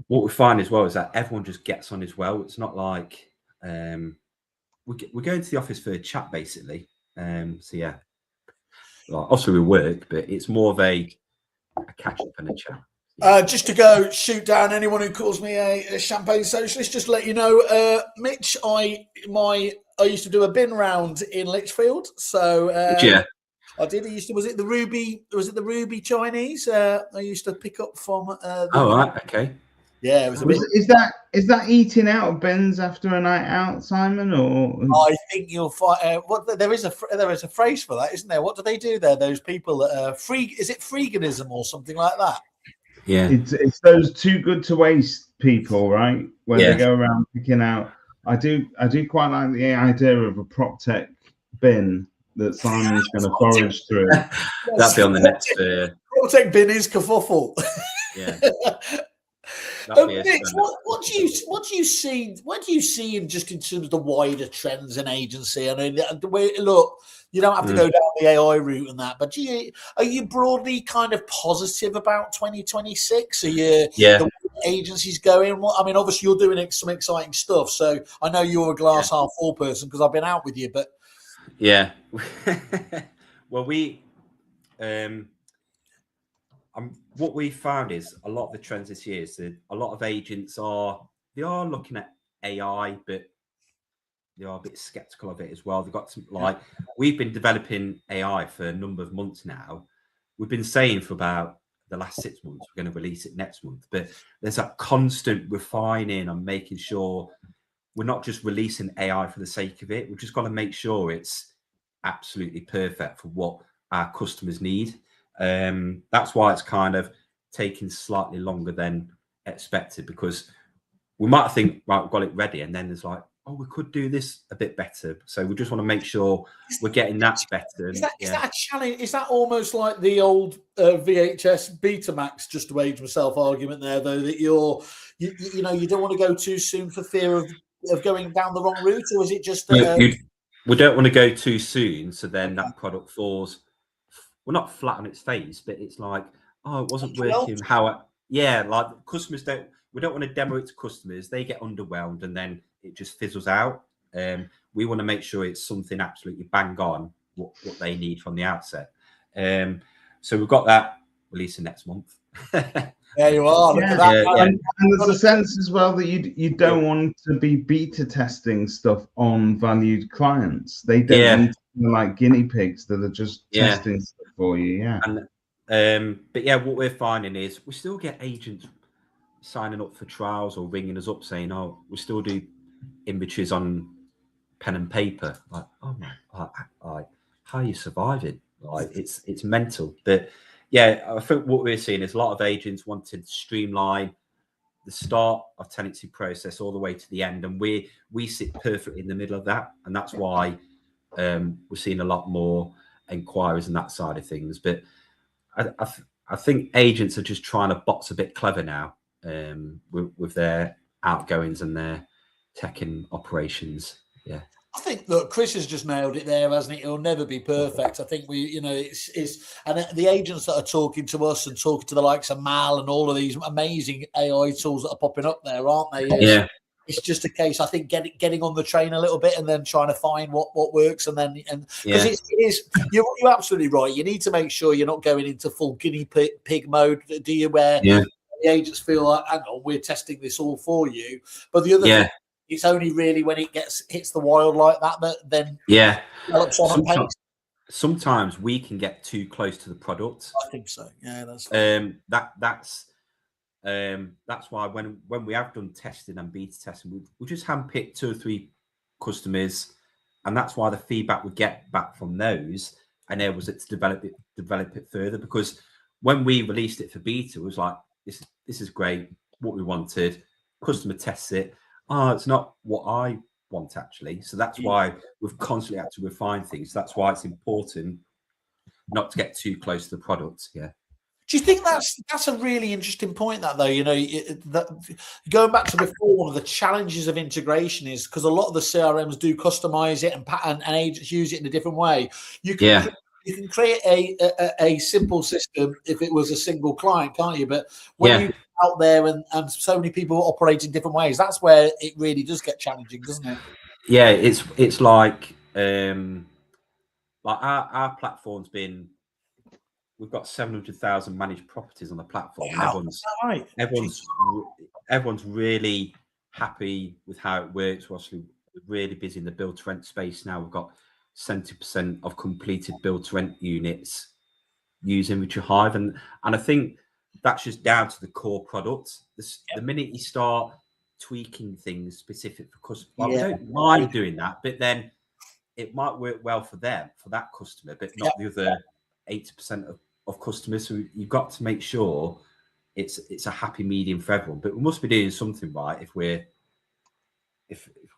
what we find as well is that everyone just gets on as well. It's not like we go into the office for a chat basically. Obviously we work, but it's more of a catch up and a chat. Just to go shoot down anyone who calls me a champagne socialist, just to let you know, Mitch, I used to do a bin round in Lichfield. So I did. Was it the Ruby Chinese? I used to pick up from. Right. Okay. Yeah, it was. Is that eating out of bins after a night out, Simon? Or I think you'll find there is a phrase for that, isn't there? What do they do there? Those people that are free. Is it freeganism or something like that? Yeah, it's those too good to waste people, right? Where they go around picking out. I do quite like the idea of a PropTech bin that Simon's going to forage through. That'd be on the next. PropTech bin is Kerfuffle. Yeah. Mitch, what do you see? What do you see in just in terms of the wider trends in agency? I mean, the way look. You don't have to go down the AI route and that, but are you broadly kind of positive about 2026? Are you the agencies going? Well, I mean, obviously you're doing some exciting stuff, so I know you're a glass half full person because I've been out with you. But well, what we found is a lot of the trends this year is that a lot of agents are looking at AI, but they are a bit skeptical of it as well. They've got some we've been developing AI for a number of months now. We've been saying for about the last 6 months. We're going to release it next month. But there's that constant refining and making sure we're not just releasing AI for the sake of it. We've just got to make sure it's absolutely perfect for what our customers need. That's why it's kind of taking slightly longer than expected, because we might think, right, we've got it ready, and then there's like, oh, we could do this a bit better. So we just want to make sure we're getting that better. Is that a challenge? Is that almost like the old VHS Betamax, just to age myself argument there, though, that you don't want to go too soon for fear of going down the wrong route, or is it just we don't want to go too soon, so then that product falls, well, not flat on its face, but it's like, oh, it wasn't working like customers we don't want to demo it to customers, they get underwhelmed and then it just fizzles out. We want to make sure it's something absolutely bang on what they need from the outset. So we've got that releasing next month. There you are. Look at that. And there's a sense as well that you don't want to be beta testing stuff on valued clients. They don't need to be like guinea pigs that are just testing stuff for you. But what we're finding is we still get agents signing up for trials or ringing us up saying, oh, we still do inventories on pen and paper. Like, oh my, how are you surviving? Like, it's mental. But I think what we're seeing is a lot of agents wanting to streamline the start of tenancy process all the way to the end, and we sit perfectly in the middle of that, and that's why we're seeing a lot more inquiries on that side of things. But I think agents are just trying to box a bit clever now with their outgoings and their tech and operations. Yeah. I think, look, Chris has just nailed it there, hasn't he? It'll never be perfect. I think it's and the agents that are talking to us and talking to the likes of Mal and all of these amazing AI tools that are popping up there, aren't they? It's just a case, I think, getting on the train a little bit and then trying to find what works, and because it is, you're absolutely right. You need to make sure you're not going into full guinea pig mode, do you? Where the agents feel like, hang on, we're testing this all for you. But the other thing, it's only really when it hits the wild like that then develops on a pace. Sometimes we can get too close to the product. I think so. Yeah, that's that's why when we have done testing and beta testing, we just handpick 2 or 3 customers, and that's why the feedback we get back from those enables it to develop it further. Because when we released it for beta, it was like, this is great, what we wanted. Customer tests it. Oh, it's not what I want actually. So that's why we've constantly had to refine things. That's why it's important not to get too close to the product. Yeah. Do you think that's a really interesting point? That though, that going back to before, one of the challenges of integration is because a lot of the CRMs do customize it and agents use it in a different way. You can create a simple system if it was a single client, can't you? But when you out there and so many people operate in different ways, that's where it really does get challenging, doesn't it? Yeah, it's like our platform's been, we've got 700,000 managed properties on the platform. Wow, everyone's really happy with how it works. We're actually really busy in the build to rent space now. We've got 70% of completed build to rent units use Inventory Hive, and I think that's just down to the core product. The minute you start tweaking things specific for customers, we don't mind doing that, but then it might work well for them, for that customer, but not the other 80% of customers. So you've got to make sure it's a happy medium for everyone. But we must be doing something right if we've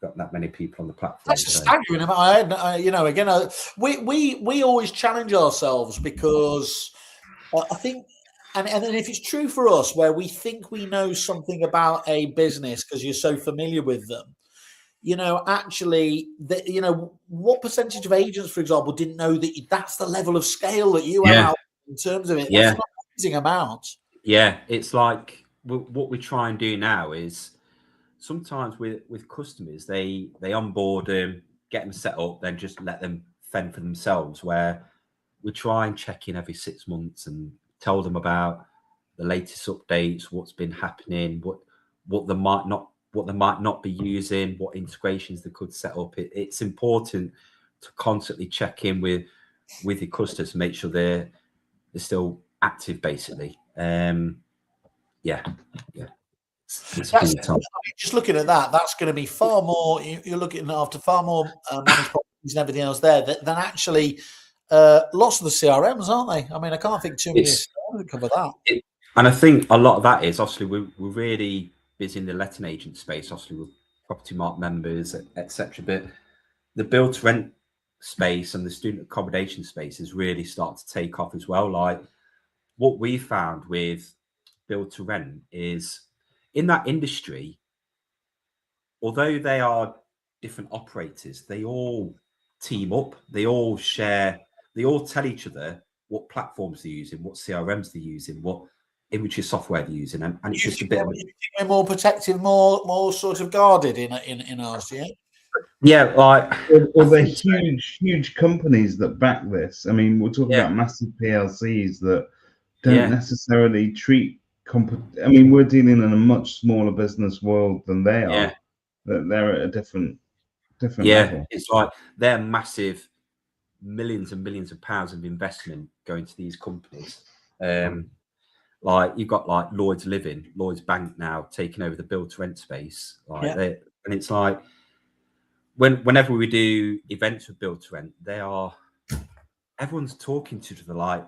got that many people on the platform. That's staggering. We always challenge ourselves, because I think, and then if it's true for us, where we think we know something about a business because you're so familiar with them, actually, what percentage of agents, for example, didn't know that that's the level of scale that you have in terms of it? That's an amazing amount. Yeah, it's like what we try and do now is sometimes with customers, they onboard them, get them set up, then just let them fend for themselves, where we try and check in every 6 months and tell them about the latest updates, what's been happening, what they might not be using, what integrations they could set up. It's important to constantly check in with your customers to make sure they're still active, basically. Yeah. Just looking at that, that's going to be far more. You're looking after far more managed properties and everything else there than actually lots of the CRMs, aren't they? I mean, I can't think too many that cover that. And I think a lot of that is obviously we're really busy in the letting agent space, obviously with Property Mark members, etc. But the build to rent space and the student accommodation space is really starting to take off as well. Like what we found with build to rent is in that industry, although they are different operators, they all team up, they all share, they all tell each other what platforms they're using, what CRMs they're using, what imagery software they're using, and it's just a bit of we're more protective, more sort of guarded in ours, yeah. Yeah, like well, they're huge companies that back this. I mean, we're talking about massive PLCs that don't necessarily treat I mean, we're dealing in a much smaller business world than they are. They're at a different level. It's like they're massive, millions and millions of pounds of investment going to these companies. Like you've got like Lloyd's Living, Lloyd's Bank now taking over the build to rent space. Like and it's like whenever we do events with build to rent, everyone's talking to each other. Like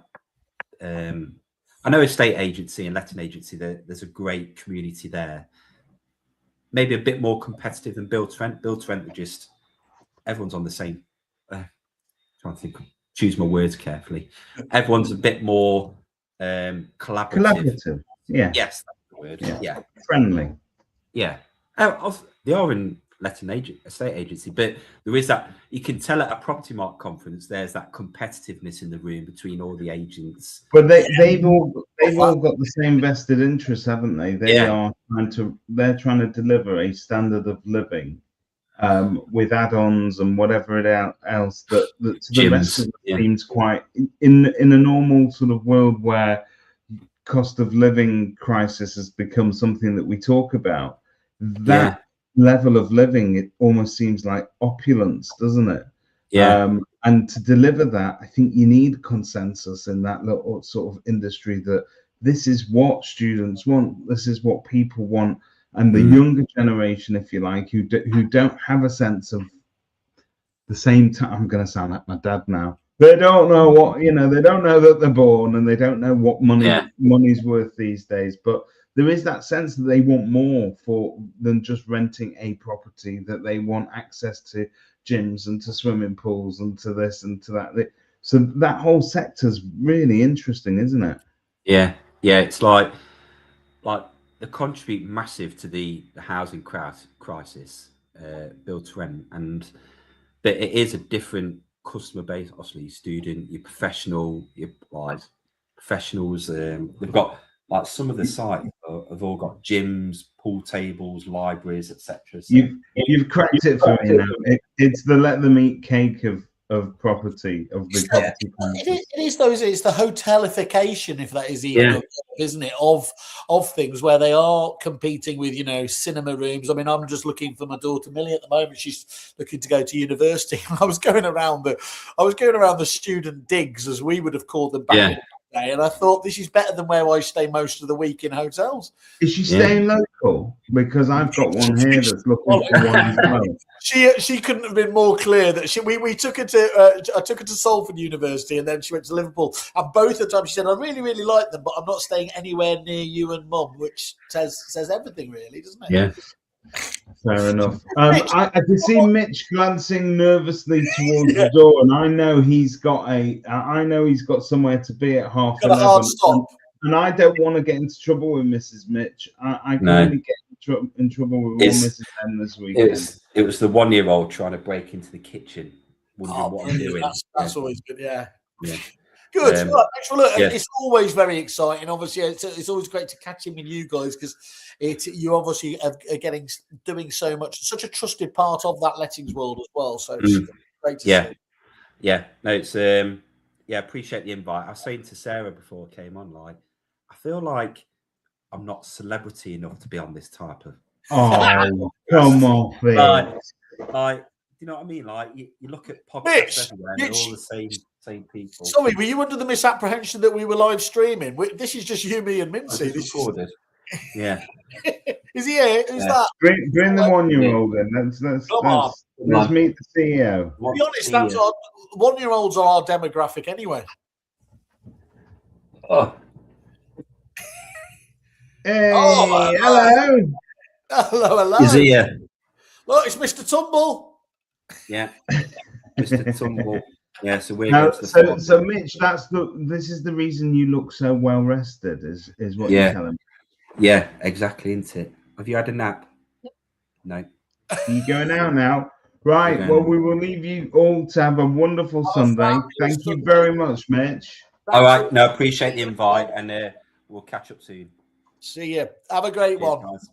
I know estate agency and letting agency, there's a great community there. Maybe a bit more competitive than build to rent. Build to rent, just everyone's on the same. Trying to think, choose my words carefully. Everyone's a bit more collaborative. Yeah. Yes, that's the word. Yeah. Friendly. Yeah. They are in letting estate agency, but there is that, you can tell at a Property Mark conference, there's that competitiveness in the room between all the agents. But they've all got the same vested interests, haven't they? They're trying to deliver a standard of living with add-ons and whatever else that to the rest of the seems quite in a normal sort of world where cost of living crisis has become something that we talk about. That level of living, it almost seems like opulence, doesn't it? And to deliver that, I think you need consensus in that little sort of industry, that this is what students want, this is what people want. And the younger generation, if you like, who don't have a sense of the same time, I'm going to sound like my dad now. They don't know what, they don't know that they're born, and they don't know what money's worth these days. But there is that sense that they want more than just renting a property, that they want access to gyms and to swimming pools and to this and to that. So that whole sector's really interesting, isn't it? Yeah. It's like they contribute massive to the housing crisis, build to rent, but it is a different customer base. Obviously, your student, your professional, your professionals. They've got like some of the sites have all got gyms, pool tables, libraries, etc. So, you've cracked it for me now. It's the let them eat cake of property, of the property. It's the hotelification, if that is even, isn't it, of things where they are competing with, cinema rooms. I mean, I'm just looking for my daughter Millie at the moment. She's looking to go to university. I was going around the student digs, as we would have called them back in the day, and I thought, this is better than where I stay most of the week in hotels. Is she staying local? Because I've got one here that's looking for one as well. She couldn't have been more clear that we took her to I took her to Salford University, and then she went to Liverpool, and both the times she said, I really, really like them, but I'm not staying anywhere near you and Mum, which says everything, really, doesn't it? Yeah. Fair enough. I can see Mitch glancing nervously towards the door, and I know he's got somewhere to be at 11:30. And I don't want to get into trouble with Mrs. Mitch. I can only get in trouble with Mrs. M this weekend. It was the 1-year-old trying to break into the kitchen, wondering what I'm doing. That's always good, yeah. Good. It's always very exciting. Obviously, it's always great to catch in with you guys, because you obviously are doing such a trusted part of that lettings world as well. So it's great to see. Yeah. No, it's appreciate the invite. I was saying to Sarah before I came on, like, I feel like I'm not celebrity enough to be on this type of. Oh, come on, please. you know what I mean? Like you look at podcasts Mitch, everywhere, and they're all the same people. Sorry, were you under the misapprehension that we were live streaming? This is just you, me, and Mintzy. This recorded. Yeah. Is he here? Who's that? Bring the 1-year-old in. Let's meet the CEO. To be honest, that's our 1-year-olds are our demographic anyway. Oh. Hey, Oh, hello. Hello. Is he here? Look, it's Mr. Tumble. Yeah. Mr. Tumble. Yeah, so we're Now, going to the so Mitch, this is the reason you look so well rested, is what you're telling me. Yeah, exactly, isn't it? Have you had a nap? No. Are you going out now? Right, well, we will leave you all to have a wonderful Sunday. Thank you very much, Mitch. All right, no, appreciate the invite, and we'll catch up soon. See you. Have a great one. Guys.